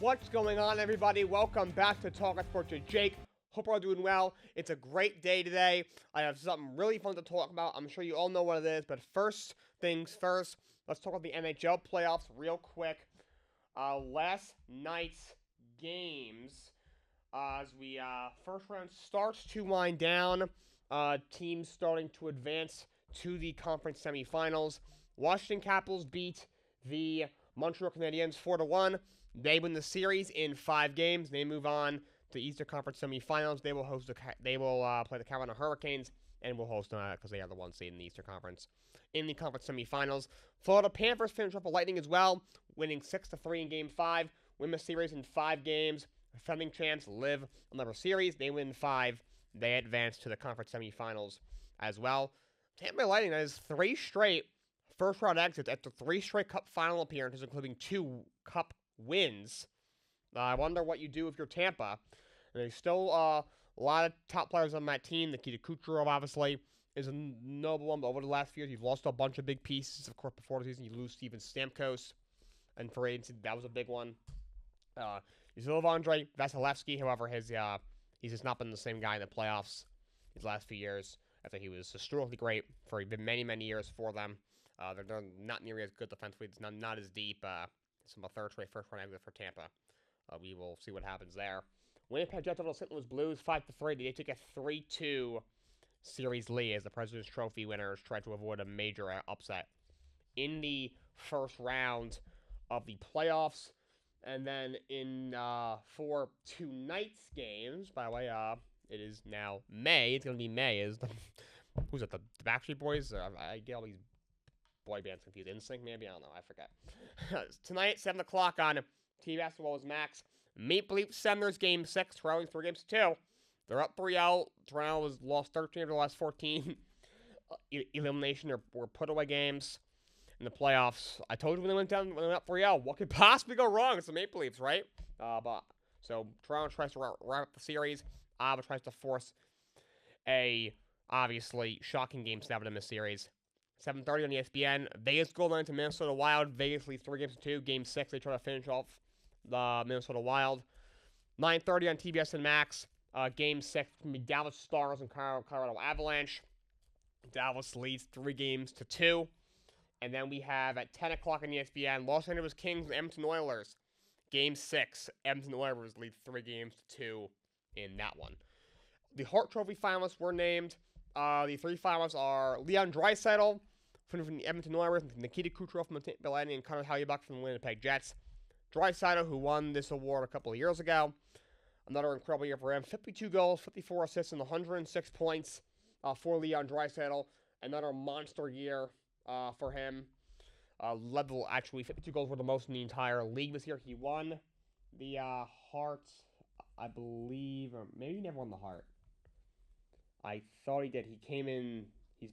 What's going on, everybody? Welcome back to Talkin Sports with Jake. Hope you're all doing well. It's a great day today. I have something really fun to talk about. I'm sure you all know what it is, but first things first, let's talk about the NHL Playoffs real quick. Last night's games, as we first round starts to wind down, teams starting to advance to the conference semifinals. Washington Capitals beat the Montreal Canadiens 4-1. They win the series in 5 games. They move on to the Eastern Conference semifinals. They will play the Carolina Hurricanes and will host them because they are the 1 seed in the Eastern Conference. In the conference semifinals, Florida Panthers finish up a Lightning as well, winning 6-3 in Game 5. Win the series in 5 games. Defending champs live another series. They win 5. They advance to the conference semifinals as well. Tampa Bay Lightning has 3 straight first-round exits after 3 straight Cup final appearances, including 2 Cup wins. I wonder what you do if you're Tampa. And there's still a lot of top players on that team. Nikita Kucherov, obviously, is a notable one, but over the last few years, you've lost a bunch of big pieces. Of course, before the season, you lose Steven Stamkos, and for agency, that was a big one. You still have Andrei Vasilevsky, however, he's just not been the same guy in the playoffs these last few years. I think he was historically great for many, many years for them. They're not nearly as good defensively. It's not as deep. Some third straight first round exit for Tampa. We will see what happens there. Winnipeg Jets over the St. Louis Blues 5-3. They take a 3-2 series lead as the President's Trophy winners try to avoid a major upset in the first round of the playoffs. And then for tonight's games, by the way, it is now May. It's going to be May. Who's it? The Backstreet Boys? I get all these boy bands confused. NSYNC, maybe? I don't know. I forget. Tonight, 7 o'clock on TV Basketball is Max. Maple Leafs Senators Game 6, trailing 3-2. They're up 3-0. Toronto has lost 13 of the last 14. Elimination or put-away games in the playoffs. I told you when they went up 3-0, what could possibly go wrong? It's the Maple Leafs, right? So Toronto tries to wrap up the series. Ottawa tries to force a, obviously, shocking Game 7 in this series. 7:30 on ESPN. Vegas Golden Knights to Minnesota Wild. Vegas leads 3-2. Game 6, they try to finish off the Minnesota Wild. 9:30 on TBS and Max. Game 6 can be Dallas Stars and Colorado Avalanche. Dallas leads 3-2. And then we have at 10 o'clock on ESPN, Los Angeles Kings and Edmonton Oilers. Game 6, Edmonton Oilers lead 3-2 in that one. The Hart Trophy finalists were named. The 3 finalists are Leon Draisaitl from the Edmonton Oilers, Nikita Kucherov from the Tampa Bay Lightning, and Connor Hellebuyck from the Winnipeg Jets. Draisaitl, who won this award a couple of years ago, another incredible year for him. 52 goals, 54 assists, and 106 points for Leon Draisaitl. Another monster year for him. Actually, 52 goals were the most in the entire league this year. He won the Hart, I believe, or maybe he never won the Hart. I thought he did. He came in.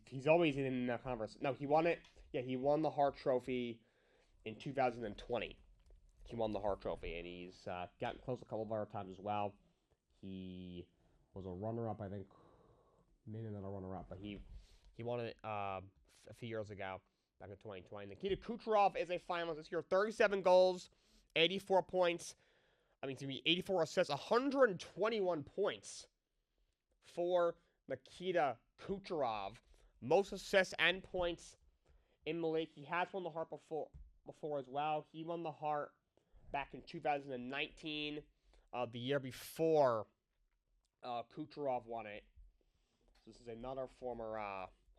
He's always in the conference. No, he won it. Yeah, he won the Hart Trophy in 2020. He won the Hart Trophy, and he's gotten close a couple of other times as well. He was a runner-up, I think. Maybe another runner-up, but he won it a few years ago, back in 2020. Nikita Kucherov is a finalist this year. 37 goals, 84 points. 84 assists, 121 points for Nikita Kucherov. Most assists and points in the league. He has won the Hart before as well. He won the Hart back in 2019, the year before Kucherov won it. So this is another former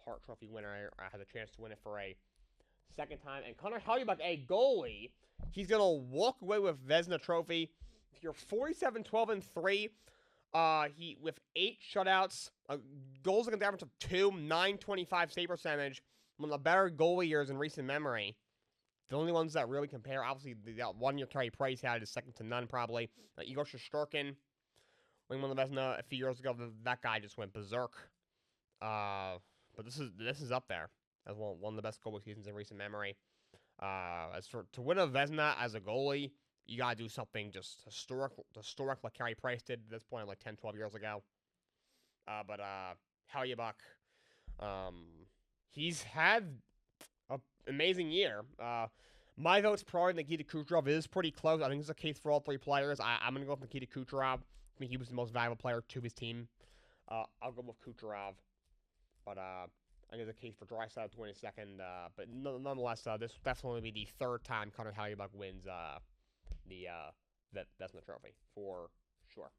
Hart Trophy winner. I had a chance to win it for a second time. And Connor Hellebuyck, a goalie, he's going to walk away with Vezina Trophy. If you're 47-12-3, he with 8 shutouts, goals against average of 2, 925 save percentage, one of the better goalie years in recent memory. The only ones that really compare, obviously, that 1 year Carey Price had is second to none, probably. Igor Shesterkin, when he won the Vezina a few years ago, that guy just went berserk. But this is up there as one of the best goalie seasons in recent memory. To win a Vezina as a goalie, you gotta do something just historic like Carey Price did at this point, like 10, 12 years ago. But Hellebuyck, he's had an amazing year. My vote's probably Nikita Kucherov. It is pretty close. I think it's a case for all three players. I'm going to go with Nikita Kucherov. I think he was the most valuable player to his team. I'll go with Kucherov. But I think there's a case for Draisaitl to win a second. But nonetheless, this will definitely be the third time Connor Hellebuyck wins the Vezina Trophy, for sure.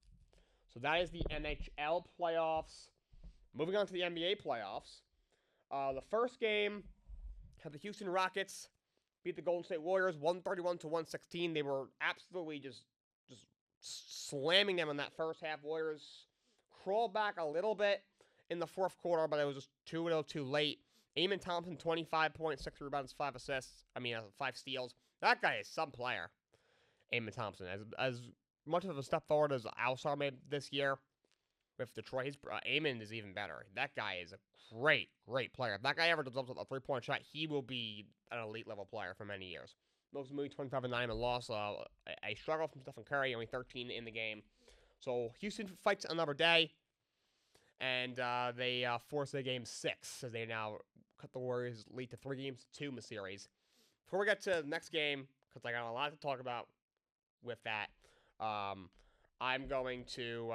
So that is the NHL playoffs. Moving on to the NBA playoffs. The first game had the Houston Rockets beat the Golden State Warriors 131-116. They were absolutely just slamming them in that first half. Warriors crawled back a little bit in the fourth quarter, but it was just too late. Amen Thompson, 25 points, 6 rebounds, 5 assists. 5 steals. That guy is some player. Amen Thompson, as much of a step forward as Al-Star made this year with Detroit, Amen is even better. That guy is a great player. If that guy ever develops a three-point shot, he will be an elite level player for many years. Most movie 25-9 and loss. A struggle from Stephen Curry, only 13 in the game. So Houston fights another day, and they force their game 6 as they now cut the Warriors' lead to 3-2 in the series. Before we get to the next game, because I got a lot to talk about with that, I'm going to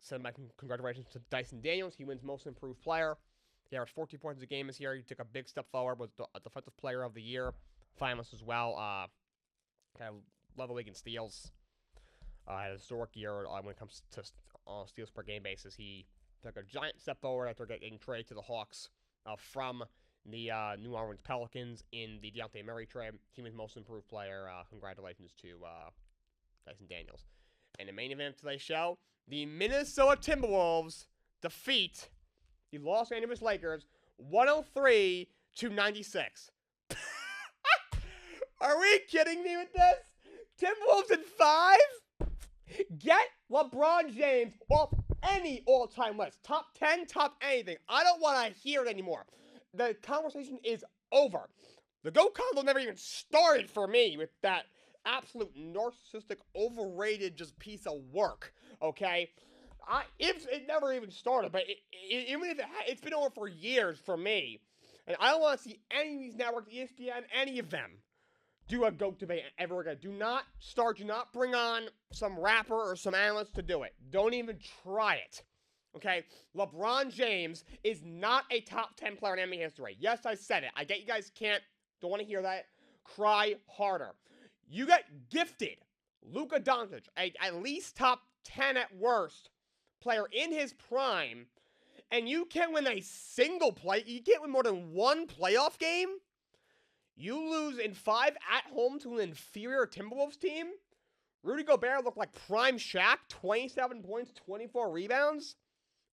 send my congratulations to Dyson Daniels. He wins Most Improved Player. He averaged 14 points a game this year. He took a big step forward, was the Defensive Player of the Year finalist as well. Kind of led the league in steals. Had a historic year when it comes to steals per game basis. He took a giant step forward after getting traded to the Hawks from the New Orleans Pelicans in the Dejounte Murray trade. He was Most Improved Player. Congratulations to Dyson Daniels. And the main event of today's show, the Minnesota Timberwolves defeat the Los Angeles Lakers 103-96. Are we kidding me with this? Timberwolves in 5? Get LeBron James off any all-time list. Top 10, top anything. I don't want to hear it anymore. The conversation is over. The GOAT convo never even started for me with that absolute narcissistic, overrated just piece of work, okay? It never even started, but even if it's been over for years for me, and I don't want to see any of these networks, ESPN, any of them, do a GOAT debate ever again. Do not bring on some rapper or some analyst to do it. Don't even try it, okay? LeBron James is not a top 10 player in NBA history. Yes, I said it. I get you guys don't want to hear that. Cry harder. You got gifted Luka Doncic, at least top 10 at worst player in his prime, and you can't win you can't win more than one playoff game? You lose in 5 at home to an inferior Timberwolves team? Rudy Gobert looked like prime Shaq, 27 points, 24 rebounds?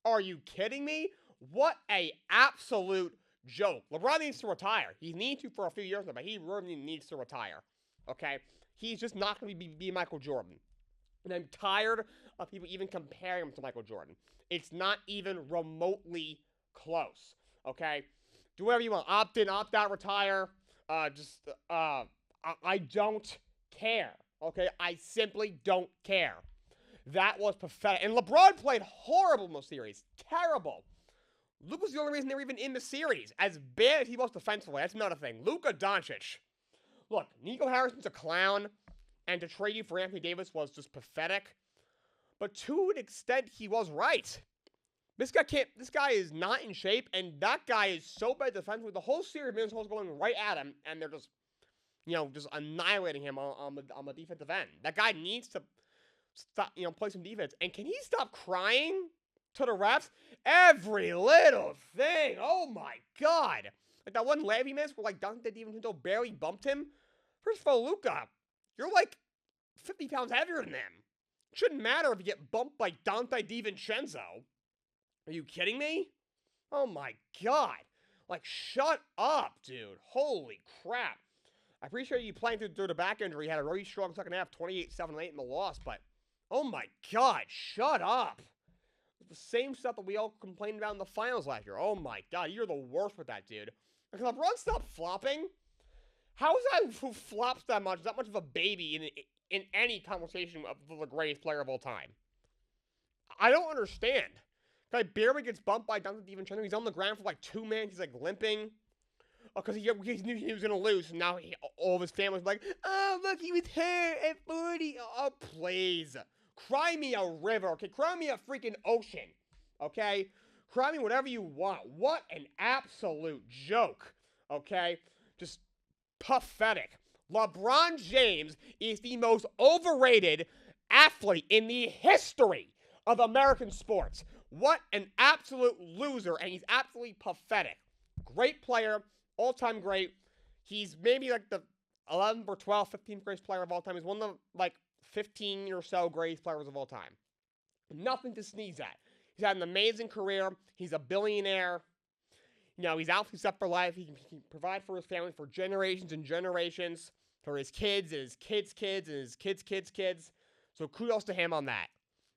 Are you kidding me? What a absolute joke. LeBron needs to retire. He needs to for a few years now, but he really needs to retire. Okay? He's just not going to be Michael Jordan. And I'm tired of people even comparing him to Michael Jordan. It's not even remotely close. Okay? Do whatever you want. Opt in, opt out, retire. I don't care. Okay? I simply don't care. That was pathetic. And LeBron played horrible in most series. Terrible. Luka was the only reason they were even in the series. As bad as he was defensively, that's not a thing. Luka Doncic. Look, Nico Harrison's a clown, and to trade you for Anthony Davis was just pathetic. But to an extent, he was right. This guy is not in shape, and that guy is so bad defensively. The whole series, Minnesota's going right at him, and they're just annihilating him on the defensive end. That guy needs to stop, play some defense. And can he stop crying to the refs? Every little thing. Oh my God. Like that one layup he missed where Dante DiVincenzo barely bumped him. First of all, Luka, you're 50 pounds heavier than them. It shouldn't matter if you get bumped by Dante DiVincenzo. Are you kidding me? Oh my God. Shut up, dude. Holy crap. I appreciate you playing through the back injury. He had a really strong second half, 28-7-8 in the loss, but oh my God, shut up. It's the same stuff that we all complained about in the finals last year. Oh my God, you're the worst with that, dude. Can LeBron stop flopping? How is that who flops that much of a baby in any conversation of the greatest player of all time? I don't understand. Guy barely gets bumped by Dante DiVincenzo. He's on the ground for 2 minutes. He's limping. Because he knew he was going to lose. And now all of his family's like, oh, look, he was hurt at 40. Oh, please. Cry me a river, okay? Cry me a freaking ocean, okay? Cry me whatever you want. What an absolute joke, okay? Just pathetic. LeBron James is the most overrated athlete in the history of American sports. What an absolute loser, and he's absolutely pathetic. Great player, all-time great. He's maybe like the 11th or 12th, 15th greatest player of all time. He's one of the, like, 15 or so greatest players of all time. Nothing to sneeze at. He's had an amazing career. He's a billionaire. You know, he's out set for life. He can provide for his family for generations and generations, for his kids and his kids' kids and his kids' kids' kids. So kudos to him on that.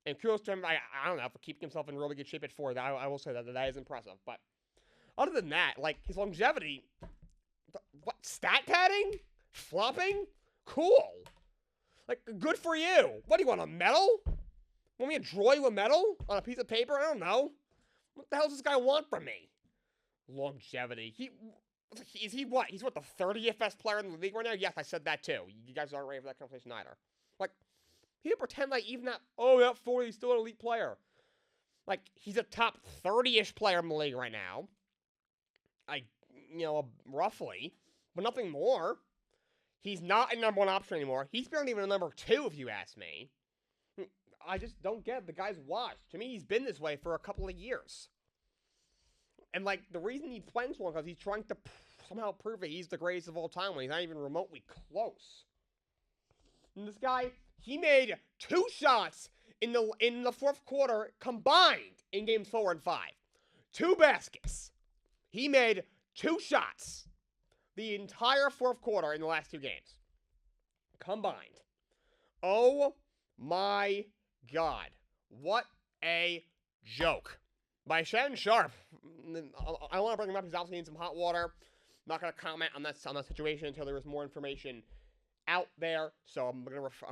And kudos to him, I don't know, for keeping himself in really good shape at 40. I will say that is impressive. But other than that, like, his longevity, what, stat padding? Flopping? Cool. Like, good for you. What, do you want, a medal? Want me to draw you a medal on a piece of paper? I don't know. What the hell does this guy want from me? Longevity. Is he what? He's what, the 30th best player in the league right now? Yes, I said that too. You guys aren't ready for that conversation either. Like, he didn't pretend like even that, oh, that 40, he's still an elite player. Like, he's a top 30-ish player in the league right now. Roughly. But nothing more. He's not a number one option anymore. He's barely even a number two, if you ask me. I just don't get it. The guy's washed. To me, he's been this way for a couple of years. And, like, the reason he's playing so long is because he's trying to somehow prove that he's the greatest of all time when he's not even remotely close. And this guy, he made 2 shots in the fourth quarter combined in games 4 and 5. 2 baskets. He made 2 shots the entire fourth quarter in the last 2 games. Combined. Oh my God. What a joke. By Shannon Sharpe. I want to bring him up. He's obviously in some hot water. I'm not going to comment on that situation until there is more information out there. So I'm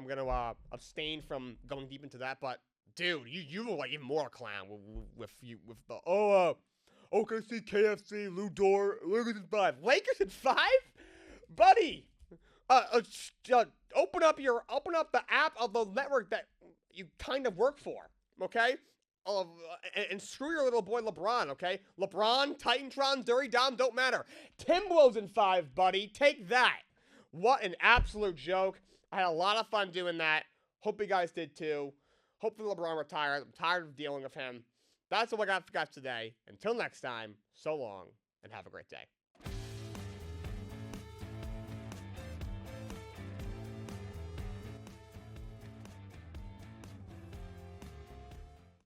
gonna abstain from going deep into that. But dude, you were like even more a clown with the OKC, KFC, Lou Dort, Lakers in 5. Lakers in 5, buddy. Open up the app of the network that you kind of work for. Okay. And screw your little boy LeBron, okay? LeBron, Titantron, Dirty Dom, don't matter. Timberwolves in 5, buddy. Take that. What an absolute joke. I had a lot of fun doing that. Hope you guys did too. Hopefully LeBron retires. I'm tired of dealing with him. That's all I got for you guys today. Until next time, so long, and have a great day.